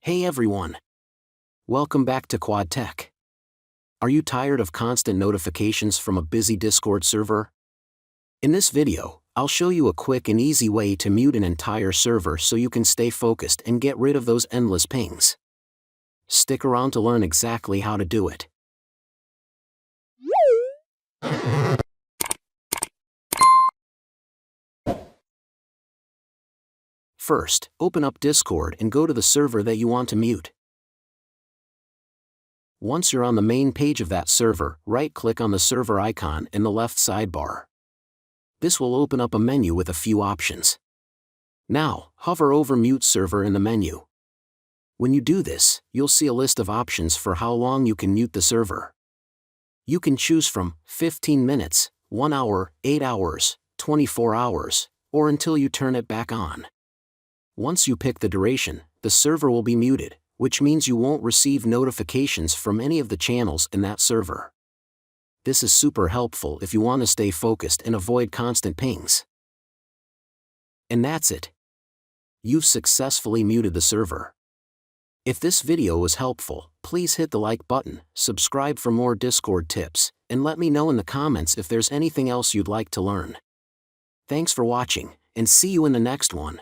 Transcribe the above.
Hey everyone! Welcome back to Quad Tech. Are you tired of constant notifications from a busy Discord server? In this video, I'll show you a quick and easy way to mute an entire server so you can stay focused and get rid of those endless pings. Stick around to learn exactly how to do it. First, open up Discord and go to the server that you want to mute. Once you're on the main page of that server, right-click on the server icon in the left sidebar. This will open up a menu with a few options. Now, hover over Mute Server in the menu. When you do this, you'll see a list of options for how long you can mute the server. You can choose from 15 minutes, 1 hour, 8 hours, 24 hours, or until you turn it back on. Once you pick the duration, the server will be muted, which means you won't receive notifications from any of the channels in that server. This is super helpful if you want to stay focused and avoid constant pings. And that's it. You've successfully muted the server. If this video was helpful, please hit the like button, subscribe for more Discord tips, and let me know in the comments if there's anything else you'd like to learn. Thanks for watching, and see you in the next one.